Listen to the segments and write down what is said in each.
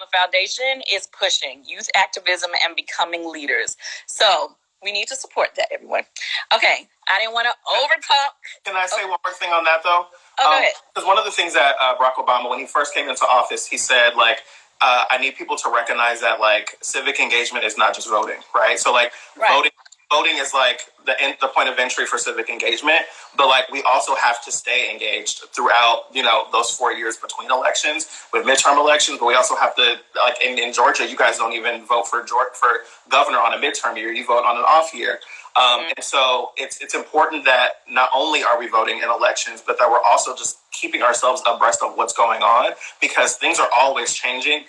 the foundation is pushing youth activism and becoming leaders. So we need to support that, everyone. Okay, I didn't want to overtalk. Can I say one more thing on that, though? Go ahead. Because one of the things that Barack Obama, when he first came into office, he said, like, I need people to recognize that, like, civic engagement is not just voting, right? So, like, voting is, like, the point of entry for civic engagement. But, like, we also have to stay engaged throughout, you know, those 4 years between elections with midterm elections. But we also have to, like, in Georgia, you guys don't even vote for governor on a midterm year. You vote on an off year. And so it's important that not only are we voting in elections, but that we're also just keeping ourselves abreast of what's going on, because things are always changing.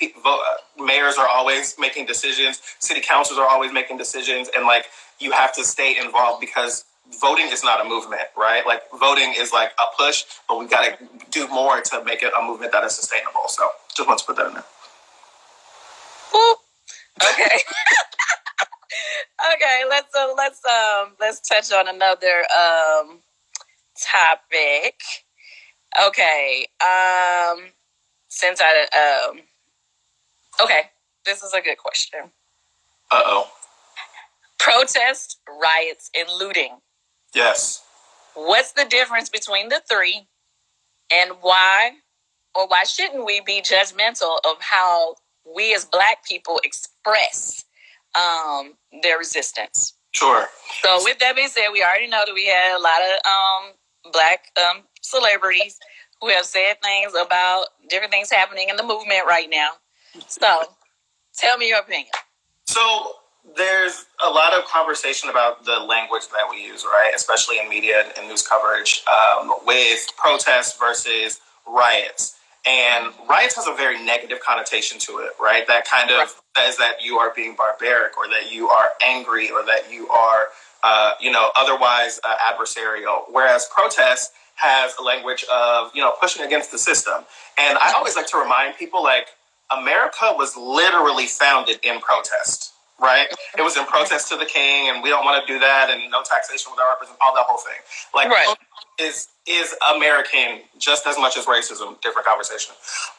Mayors are always making decisions. City councils are always making decisions. And, like, you have to stay involved, because voting is not a movement, right? Like, voting is like a push, but we got to do more to make it a movement that is sustainable. So just want to put that in there. Ooh. Okay. Okay, let's touch on another topic. Okay, okay, this is a good question. Protest, riots, and looting. Yes. What's the difference between the three, and why shouldn't we be judgmental of how we as Black people express their resistance? Sure. So with that being said, we already know that we had a lot of Black celebrities who have said things about different things happening in the movement right now. So tell me your opinion. So there's a lot of conversation about the language that we use, right? Especially in media and news coverage, with protests versus riots. And riots has a very negative connotation to it, right? That kind of says that you are being barbaric, or that you are angry, or that you are, otherwise adversarial. Whereas protest has a language of, pushing against the system. And I always like to remind people, like, America was literally founded in protest, right? It was in protest to the king, and we don't want to do that, and no taxation without representation, all that whole thing. Like, is American just as much as racism, different conversation.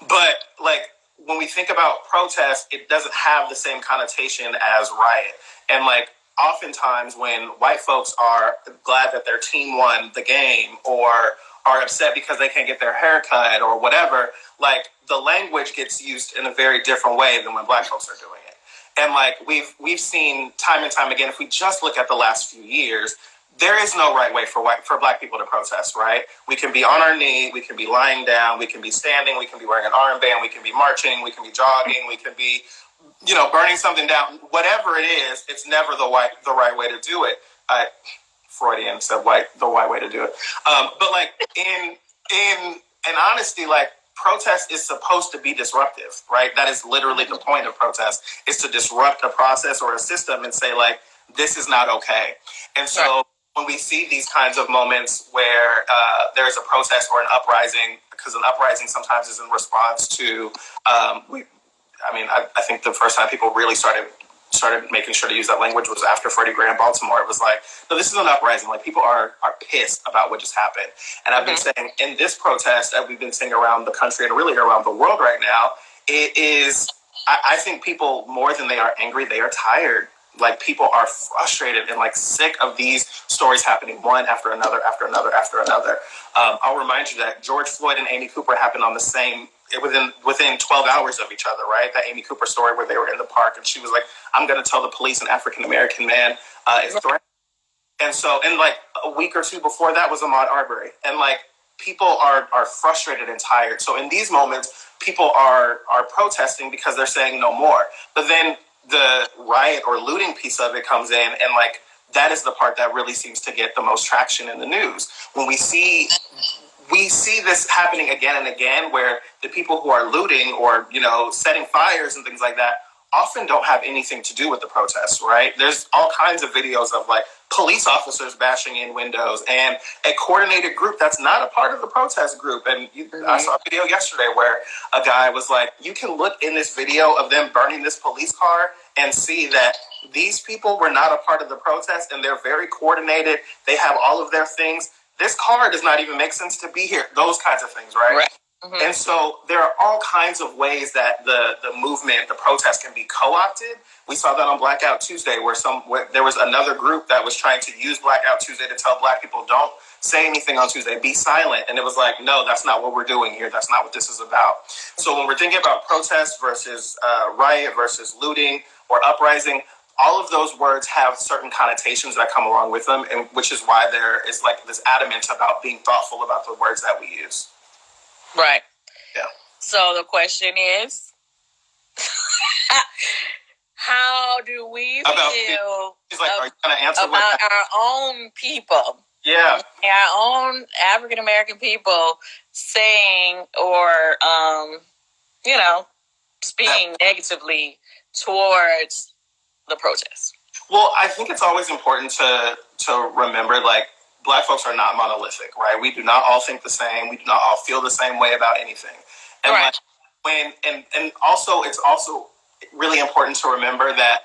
But, like, when we think about protest, it doesn't have the same connotation as riot. And, like, oftentimes when white folks are glad that their team won the game, or are upset because they can't get their hair cut or whatever, like, the language gets used in a very different way than when Black folks are doing it. And, like, we've seen time and time again, if we just look at the last few years, there is no right way for Black people to protest, right? We can be on our knee, we can be lying down, we can be standing, we can be wearing an armband, we can be marching, we can be jogging, we can be, burning something down. Whatever it is, it's never the right way to do it. Freudian said the right way to do it. But, like, in honesty, like, protest is supposed to be disruptive, right? That is literally the point of protest, is to disrupt a process or a system and say, like, this is not okay. And so when we see these kinds of moments where there's a protest or an uprising, because an uprising sometimes is in response to, I think the first time people really started making sure to use that language was after Freddie Gray in Baltimore. It was like, no, this is an uprising. Like, people are pissed about what just happened. And I've been saying, in this protest that we've been seeing around the country and really around the world right now, it is, I think people, more than they are angry, they are tired. Like, people are frustrated and, like, sick of these stories happening one after another, after another, after another. I'll remind you that George Floyd and Amy Cooper happened on the same, within 12 hours of each other, right? That Amy Cooper story where they were in the park and she was like, I'm going to tell the police an African-American man is threatened. And so, and, like, a week or two before that was Ahmaud Arbery. And, like, people are frustrated and tired. So in these moments, people are protesting because they're saying no more. But then the riot or looting piece of it comes in, and, like, that is the part that really seems to get the most traction in the news. When we see this happening again and again, where the people who are looting or, setting fires and things like that often don't have anything to do with the protests, right? There's all kinds of videos of, like, police officers bashing in windows and a coordinated group that's not a part of the protest group. And I saw a video yesterday where a guy was like, you can look in this video of them burning this police car and see that these people were not a part of the protest, and they're very coordinated. They have all of their things. This car does not even make sense to be here. Those kinds of things, right? Mm-hmm. And so there are all kinds of ways that the movement, the protest can be co-opted. We saw that on Blackout Tuesday where there was another group that was trying to use Blackout Tuesday to tell Black people, don't say anything on Tuesday, be silent. And it was like, no, that's not what we're doing here. That's not what this is about. So when we're thinking about protest versus riot versus looting or uprising, all of those words have certain connotations that come along with them, and which is why there is like this adamant about being thoughtful about the words that we use. Right. Yeah. So the question is, how do we feel are you gonna answer about our own people? Yeah. Our own African American people saying or, speaking negatively towards the protest? Well, I think it's always important to remember, like, Black folks are not monolithic, right? We do not all think the same. We do not all feel the same way about anything. And right. And also, it's also really important to remember that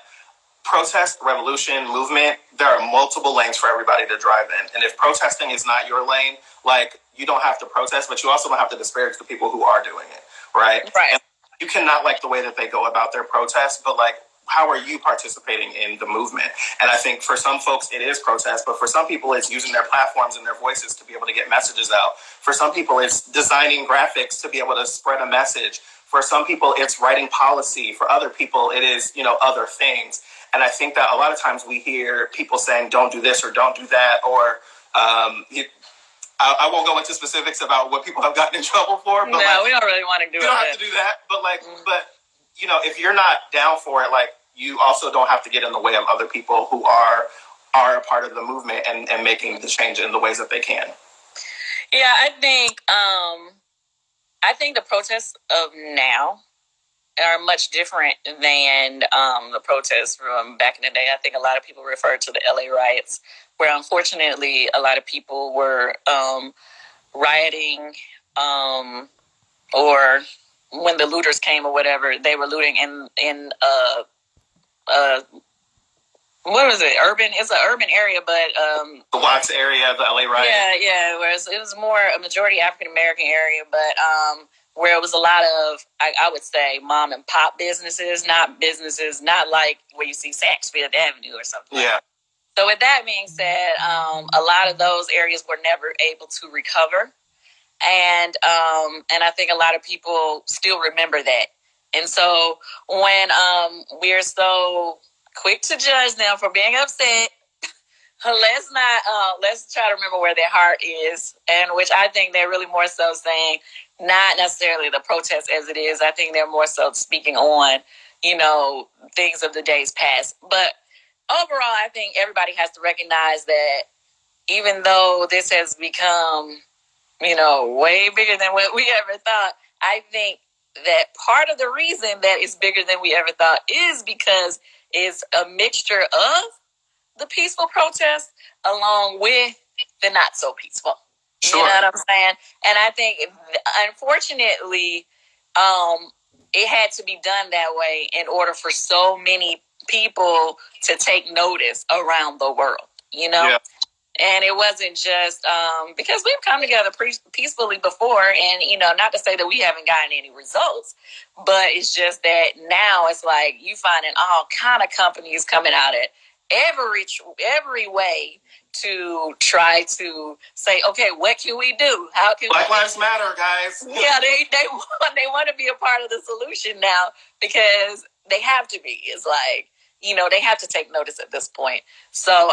protest, revolution, movement, there are multiple lanes for everybody to drive in. And if protesting is not your lane, like, you don't have to protest, but you also don't have to disparage the people who are doing it, right? Right. And you cannot like the way that they go about their protest, but like, how are you participating in the movement? And I think for some folks it is protest, but for some people it's using their platforms and their voices to be able to get messages out. For some people it's designing graphics to be able to spread a message. For some people it's writing policy. For other people it is, other things. And I think that a lot of times we hear people saying, don't do this or don't do that, or I won't go into specifics about what people have gotten in trouble for. But no, we don't really want to do it. You don't have to do that. But if you're not down for it, like, you also don't have to get in the way of other people who are a part of the movement and making the change in the ways that they can. Yeah, I think the protests of now are much different than the protests from back in the day. I think a lot of people refer to the LA riots, where unfortunately a lot of people were rioting, or when the looters came or whatever, they were looting in what was it? It's an urban area, but the Watts area, the LA riot. Yeah. Whereas it was more a majority African American area, but where it was a lot of, I would say, mom and pop businesses, not like where you see Saks Fifth Avenue or something. Yeah. Like. So with that being said, a lot of those areas were never able to recover, and I think a lot of people still remember that. And so when we're so quick to judge them for being upset, let's try to remember where their heart is, and which I think they're really more so saying not necessarily the protest as it is. I think they're more so speaking on, things of the days past. But overall, I think everybody has to recognize that even though this has become, way bigger than what we ever thought, I think that part of the reason that it's bigger than we ever thought is because it's a mixture of the peaceful protest along with the not so peaceful. Sure. You know what I'm saying? And I think, unfortunately, it had to be done that way in order for so many people to take notice around the world, Yeah. And it wasn't just because we've come together peacefully before, and not to say that we haven't gotten any results, but it's just that now it's like you finding all kind of companies coming out at every way to try to say, okay, what can we do? How can Black Lives Matter, guys? Yeah, they want to be a part of the solution now because they have to be. It's like they have to take notice at this point. So.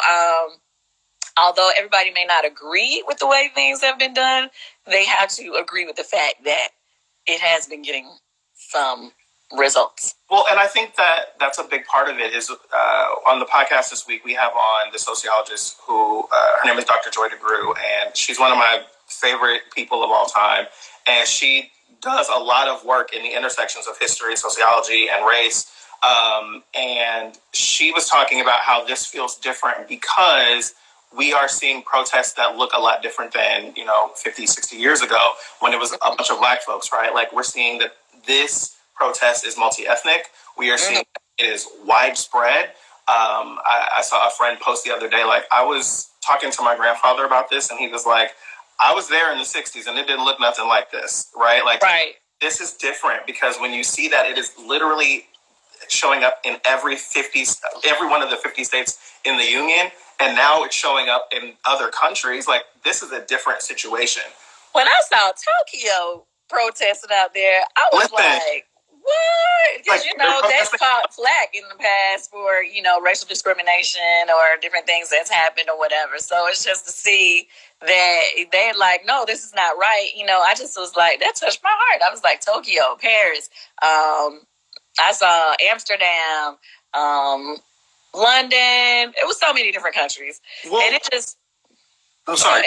Although everybody may not agree with the way things have been done, they have to agree with the fact that it has been getting some results. Well, and I think that that's a big part of it is on the podcast this week, we have on the sociologist who, her name is Dr. Joy DeGruy, and she's one of my favorite people of all time. And she does a lot of work in the intersections of history, sociology, and race. And she was talking about how this feels different because we are seeing protests that look a lot different than, 50, 60 years ago when it was a bunch of Black folks, right? Like, we're seeing that this protest is multi-ethnic. We are seeing it is widespread. I saw a friend post the other day, like, I was talking to my grandfather about this, and he was like, I was there in the 60s and it didn't look nothing like this, right? Like, right. This is different because when you see that it is literally showing up in every one of the 50 states in the union, and now it's showing up in other countries. Like, this is a different situation. When I saw Tokyo protesting out there, I was like, what? Because, they've caught flack in the past for, racial discrimination or different things that's happened or whatever. So it's just to see that they're like, no, this is not right. I just was like, that touched my heart. I was like, Tokyo, Paris. I saw Amsterdam, London. It was so many different countries. Well, and it just... I'm sorry.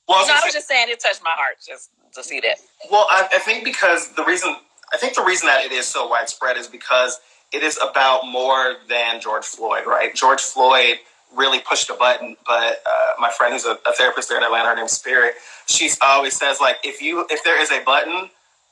Well, I was just saying it touched my heart just to see that. Well, I think because the reason that it is so widespread is because it is about more than George Floyd, right? George Floyd really pushed a button, but my friend who's a therapist there in Atlanta, her name's Spirit, she always says, like, if there is a button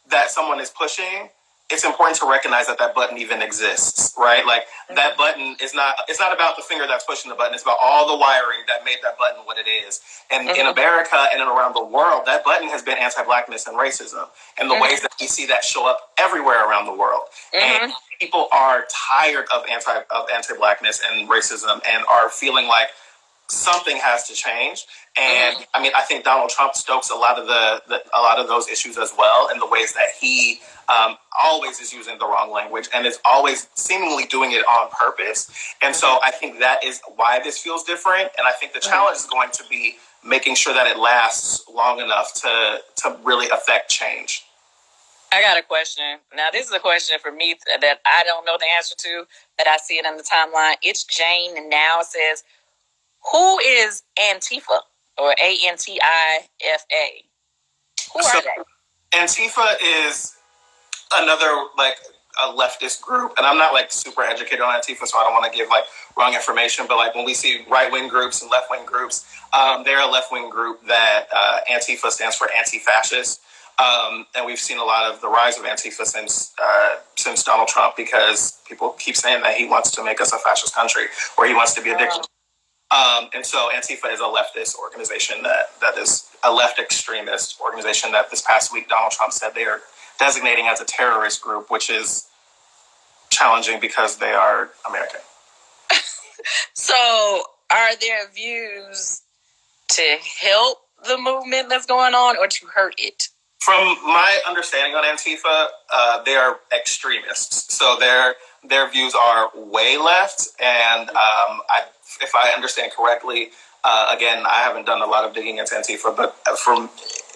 that someone is pushing, it's important to recognize that button even exists, right? Like, that button it's not about the finger that's pushing the button. It's about all the wiring that made that button what it is. And in America and around the world, that button has been anti-Blackness and racism, and the ways that we see that show up everywhere around the world. And people are tired of anti-Blackness and racism and are feeling like something has to change. And I mean, I think Donald Trump stokes a lot of those issues as well, in the ways that he always is using the wrong language and is always seemingly doing it on purpose. And so I think that is why this feels different. And I think the challenge is going to be making sure that it lasts long enough to really affect change. I got a question. Now, this is a question for me that I don't know the answer to, but I see it on the timeline. It's Jane, and now it says, who is Antifa, or Antifa? Who are they? Antifa is another, like, a leftist group, and I'm not, like, super educated on Antifa, so I don't want to give, like, wrong information, but, like, when we see right-wing groups and left-wing groups, they're a left-wing group that Antifa stands for anti-fascist, and we've seen a lot of the rise of Antifa since Donald Trump, because people keep saying that he wants to make us a fascist country, or he wants to be a dictator. And so Antifa is a leftist organization that is a left extremist organization that this past week Donald Trump said they are designating as a terrorist group, which is challenging because they are American. So are their views to help the movement that's going on or to hurt it? From my understanding on Antifa, they are extremists. So their views are way left, and if I understand correctly, again, I haven't done a lot of digging into Antifa, but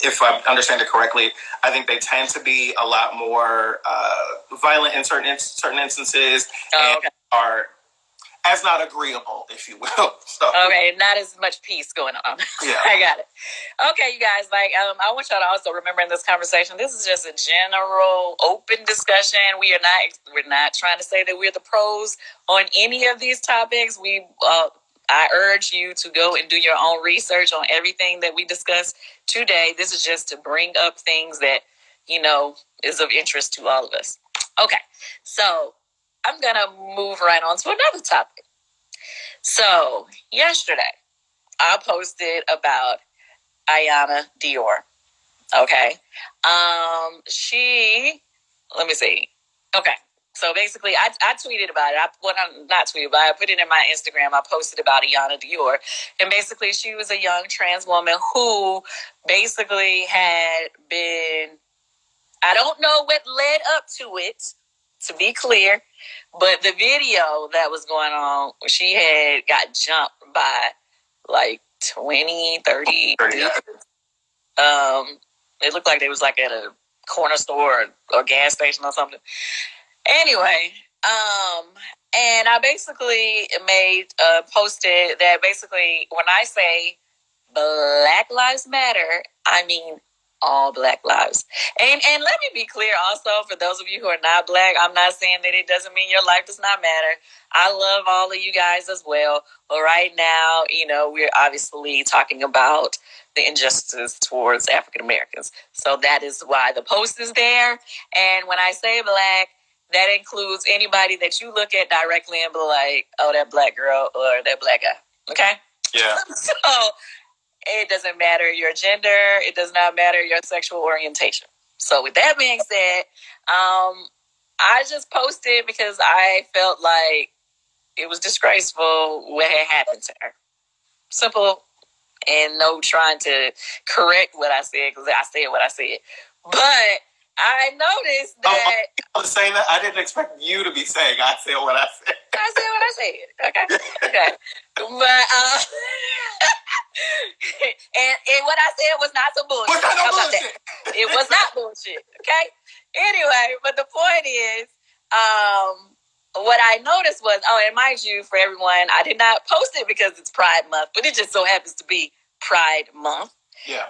if I understand it correctly, I think they tend to be a lot more violent in certain instances, and are as not agreeable, if you will. So. Okay, not as much peace going on. Yeah. I got it. Okay, you guys, I want y'all to also remember in this conversation, this is just a general, open discussion. We're not trying to say that we're the pros on any of these topics. I urge you to go and do your own research on everything that we discussed today. This is just to bring up things that, is of interest to all of us. Okay, so I'm going to move right on to another topic. So yesterday, I posted about Ayanna Dior. Okay. Let me see. Okay. So basically, I tweeted about it. I put it in my Instagram. I posted about Ayanna Dior. And basically, she was a young trans woman who basically had been, I don't know what led up to it, to be clear, but the video that was going on, she had got jumped by like 20, 30. It looked like they was like at a corner store or gas station or something. Anyway, and I basically posted that basically when I say Black Lives Matter, I mean all Black lives. And let me be clear also, for those of you who are not Black, I'm not saying that it doesn't mean your life does not matter. I love all of you guys as well. But right now, we're obviously talking about the injustices towards African Americans. So that is why the post is there. And when I say Black, that includes anybody that you look at directly and be like, oh, that Black girl or that Black guy. Okay? Yeah. So It doesn't matter your gender. It does not matter your sexual orientation. So with that being said, I just posted because I felt like it was disgraceful what had happened to her. Simple, and no trying to correct what I said because I said what I said. But I noticed that I was saying that I didn't expect you to be saying I said what I said. I said what I said. Okay. But and what I said was not some bullshit. What kind of bullshit? It was not bullshit. Okay. Anyway, but the point is, what I noticed was, and mind you, for everyone, I did not post it because it's Pride Month, but it just so happens to be Pride Month. Yeah.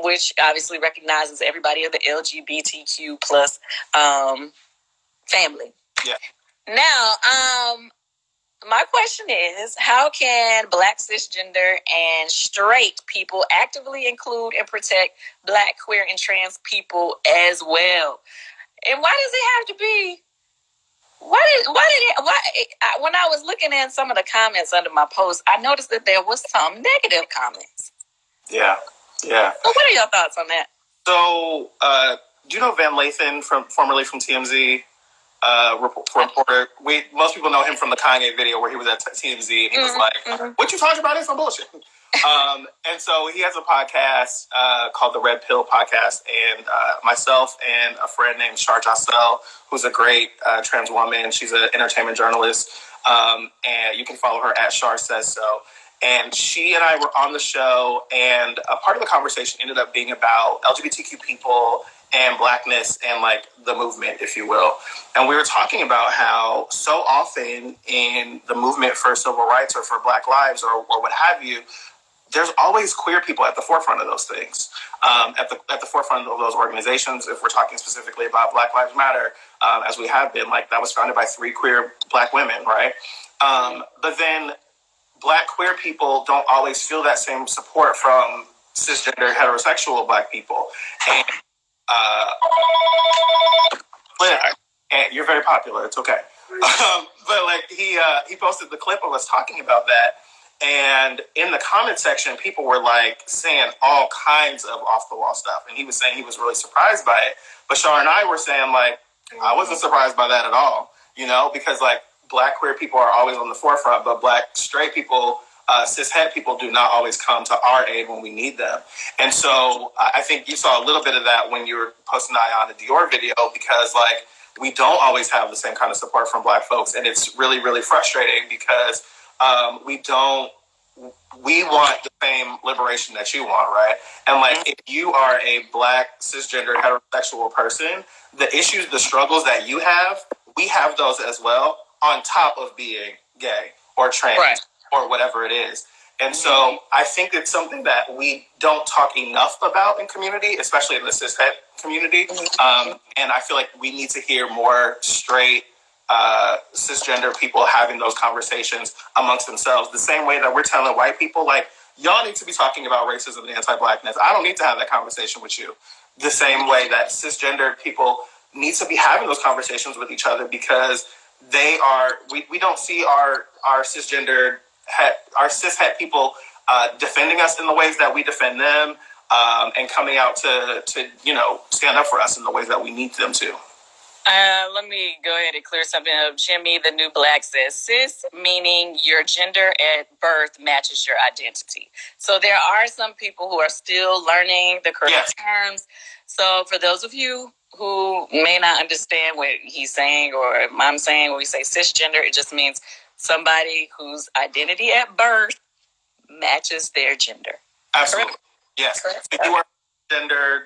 Which obviously recognizes everybody of the LGBTQ plus family. Yeah. Now, my question is, how can Black cisgender and straight people actively include and protect Black, queer, and trans people as well? And why does it have to be? When I was looking at some of the comments under my post, I noticed that there was some negative comments. Yeah. So what are your thoughts on that? So, do you know Van Lathan, formerly from TMZ? Reporter. Most people know him from the Kanye video where he was at TMZ and he was like, "What you talking about is some bullshit." And so he has a podcast called the Red Pill Podcast, and myself and a friend named Shar Jossell, who's a great trans woman. She's an entertainment journalist, and you can follow her at Shar Says So. And she and I were on the show, and a part of the conversation ended up being about LGBTQ people and Blackness and like the movement, if you will. And we were talking about how so often in the movement for civil rights or for Black lives or what have you, there's always queer people at the forefront of those things, at the forefront of those organizations. If we're talking specifically about Black Lives Matter, as we have been, like that was founded by 3 queer Black women, right? But then Black queer people don't always feel that same support from cisgender heterosexual Black people. And and you're very popular. It's okay. But like he posted the clip of us talking about that, and in the comment section, people were like saying all kinds of off the wall stuff, and he was saying he was really surprised by it. But Shar and I were saying like I wasn't surprised by that at all, because like Black queer people are always on the forefront, but Black straight people, cis het people do not always come to our aid when we need them. And so I think you saw a little bit of that when you were posting the Ayana Dior video, because like we don't always have the same kind of support from Black folks. And it's really, really frustrating because we want the same liberation that you want, right? And like, if you are a Black cisgender heterosexual person, the issues, the struggles that you have, we have those as well, on top of being gay or trans or whatever it is. And so I think it's something that we don't talk enough about in community, especially in the cishet community. And I feel like we need to hear more straight cisgender people having those conversations amongst themselves. The same way that we're telling white people, like, y'all need to be talking about racism and anti-Blackness. I don't need to have that conversation with you. The same way that cisgender people need to be having those conversations with each other, because we don't see our cisgender, our cishet people defending us in the ways that we defend them, and coming out to stand up for us in the ways that we need them to. Let me go ahead and clear something up. Jimmy, the new Black, says cis, meaning your gender at birth matches your identity. So there are some people who are still learning the correct terms. So for those of you who may not understand what he's saying or I'm saying when we say cisgender, it just means somebody whose identity at birth matches their gender. Absolutely. Correct? Yes. Correct. If you are a gendered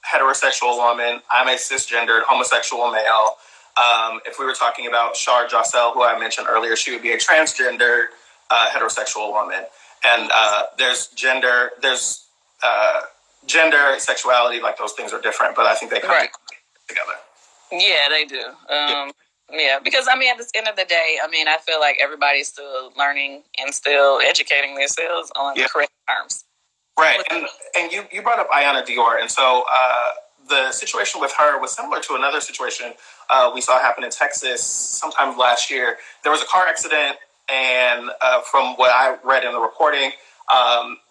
heterosexual woman, I'm a cisgendered homosexual male. If we were talking about Shar Jossell, who I mentioned earlier, she would be a transgendered heterosexual woman. And there's gender, sexuality, like those things are different, but I think they come together. Yeah, they do. Yeah, because I mean, at the end of the day, I mean, I feel like everybody's still learning and still educating themselves on the correct terms. Right, and you brought up Ayana Dior, and so the situation with her was similar to another situation we saw happen in Texas sometime last year. There was a car accident, and from what I read in the reporting,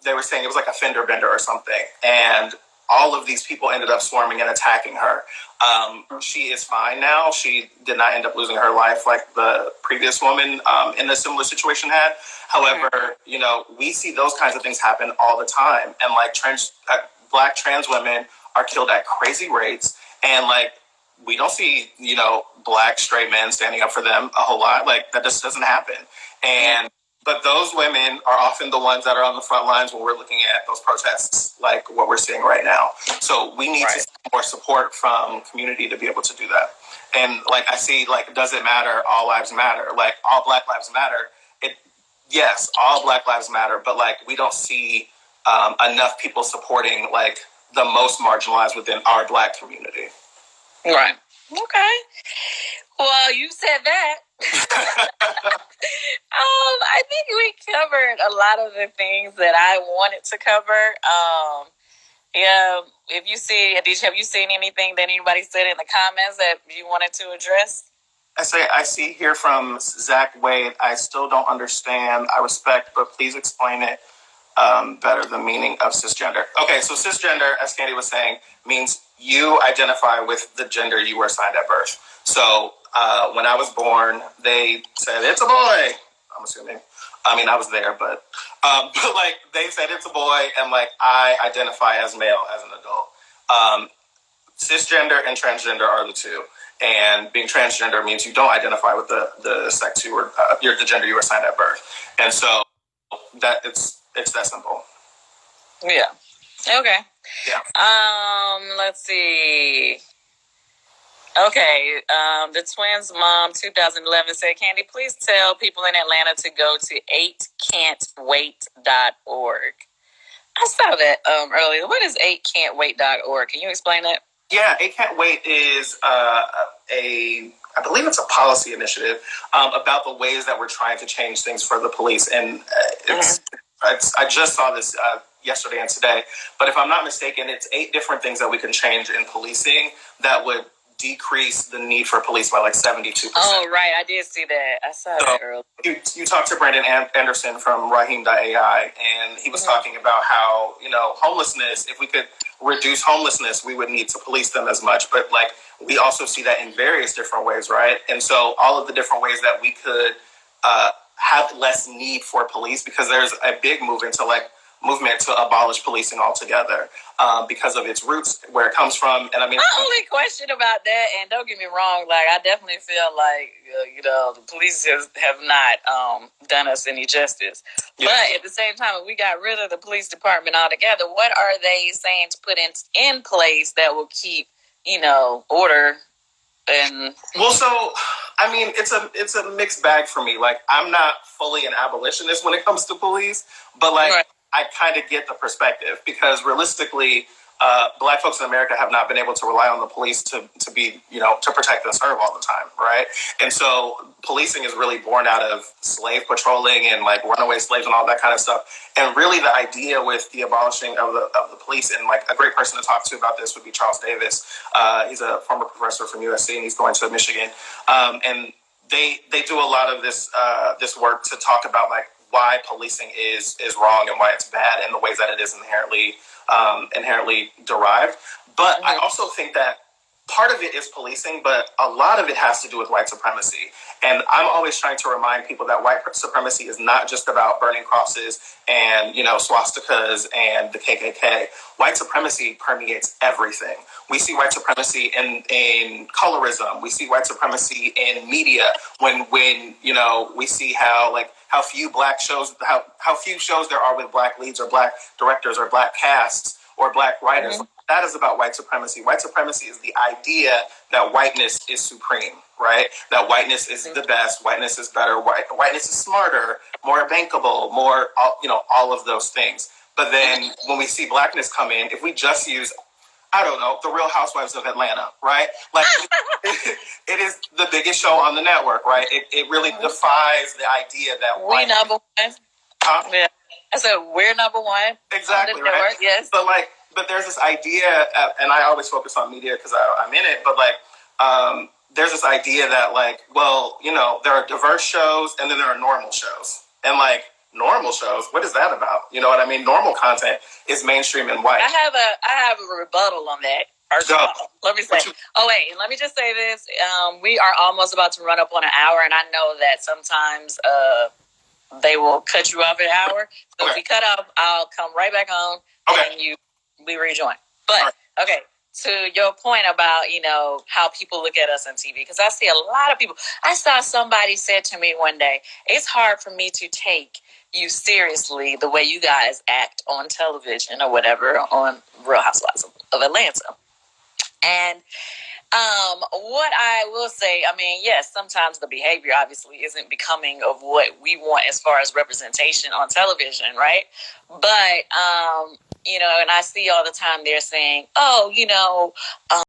they were saying it was like a fender bender or something, and all of these people ended up swarming and attacking her. She is fine now. She did not end up losing her life like the previous woman in a similar situation had. However, you know, we see those kinds of things happen all the time, and like black trans women are killed at crazy rates, and like we don't see, you know, black straight men standing up for them a whole lot. Like that just doesn't happen. And but those women are often the ones that are on the front lines when we're looking at those protests, like what we're seeing right now. So we need to see more support from community to be able to do that. And like I see, like, does it matter? All lives matter. Like all Black lives matter. Yes, all Black lives matter. But like we don't see enough people supporting like the most marginalized within our Black community. Right. Okay. Well, you said that. I think we covered a lot of the things that I wanted to cover. Yeah. Have you seen anything that anybody said in the comments that you wanted to address? I see here from Zach Wade. I still don't understand. I respect, but please explain it better. The meaning of cisgender. Okay, so cisgender, as Kandi was saying, means you identify with the gender you were assigned at birth. So when I was born, they said it's a boy. I'm assuming. I mean, I was there, but like they said it's a boy, and like I identify as male as an adult. Cisgender and transgender are the two. And being transgender means you don't identify with the sex you were, the gender you were assigned at birth. And so that it's that simple. Yeah. Okay. Yeah. Let's see. Okay. The twins' mom, 2011, said, Kandi, please tell people in Atlanta to go to 8cantwait.org. I saw that earlier. What is 8cantwait.org? Can you explain that? Yeah, 8 Can't Wait is I believe it's a policy initiative about the ways that we're trying to change things for the police. And I just saw this yesterday and today. But if I'm not mistaken, it's 8 different things that we can change in policing that would decrease the need for police by like 72%. Oh, right. I did see that. I saw that earlier. You talked to Brandon Anderson from Raheem.ai, and he was talking about how, you know, homelessness, if we could reduce homelessness, we would need to police them as much. But like we also see that in various different ways, right? And so all of the different ways that we could have less need for police, because there's a big movement to abolish policing altogether because of its roots, where it comes from. And I mean, my only question about that, and don't get me wrong, like I definitely feel like you know, the police have not done us any justice. Yeah. But at the same time, if we got rid of the police department altogether, what are they saying to put in place that will keep, you know, order? And well, so I mean, it's a mixed bag for me. Like I'm not fully an abolitionist when it comes to police, but like. Right. I kind of get the perspective, because realistically, Black folks in America have not been able to rely on the police to be, you know, to protect and serve all the time, right? And so policing is really born out of slave patrolling and like runaway slaves and all that kind of stuff. And really the idea with the abolishing of the police, and like a great person to talk to about this would be Charles Davis. He's a former professor from USC, and he's going to Michigan. And they do a lot of this work to talk about like why policing is wrong and why it's bad, and the ways that it is inherently derived. But I also think that part of it is policing, but a lot of it has to do with white supremacy. And I'm always trying to remind people that white supremacy is not just about burning crosses and, you know, swastikas and the KKK. White supremacy permeates everything. We see white supremacy in colorism. We see white supremacy in media when you know, we see how few Black shows, how few shows there are with Black leads or Black directors or Black casts or Black writers. Mm-hmm. That is about white supremacy. White supremacy is the idea that whiteness is supreme, right? That whiteness is the best. Whiteness is better. Whiteness is smarter, more bankable, more, you know, all of those things. But then when we see Blackness come in, if we just use, I don't know, The Real Housewives of Atlanta, right? Like, it is the biggest show on the network, right? It really defies the idea that we number one. Yeah. I said we're number one. Exactly, right? Yes. But there's this idea, and I always focus on media because I'm in it, but like, there's this idea that like, well, you know, there are diverse shows and then there are normal shows. And like, normal shows. What is that about? You know what I mean? Normal content is mainstream and white. I have a rebuttal on that. First of all, let me say. Let me just say this. We are almost about to run up on an hour, and I know that sometimes they will cut you off an hour. So if we cut off, I'll come right back on and we rejoin. But okay, to your point about how people look at us on TV, because I see a lot of people. I saw somebody said to me one day, "It's hard for me to take you seriously the way you guys act on television or whatever on Real Housewives of Atlanta." And what I will say, I mean, yes, sometimes the behavior obviously isn't becoming of what we want as far as representation on television, right? But and I see all the time they're saying, oh,